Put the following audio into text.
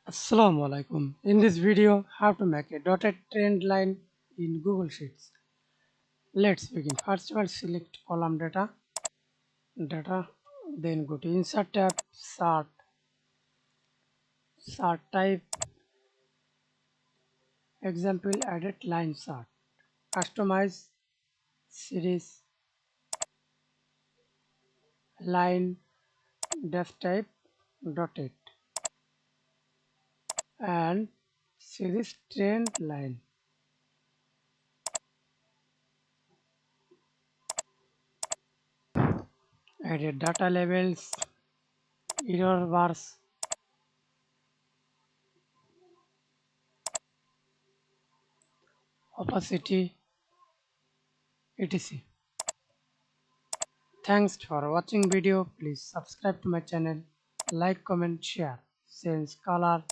Assalamu Walaikum. In this video, how to make a dotted trend line in Google Sheets. Let's begin. First of all, select column data, then go to Insert tab, Sort type, example, edit line sort, customize series, line, def type, dotted, and series trend line. Edit data labels, error bars, opacity, etc. Thanks for watching video. Please subscribe to my channel, like, comment, share, change color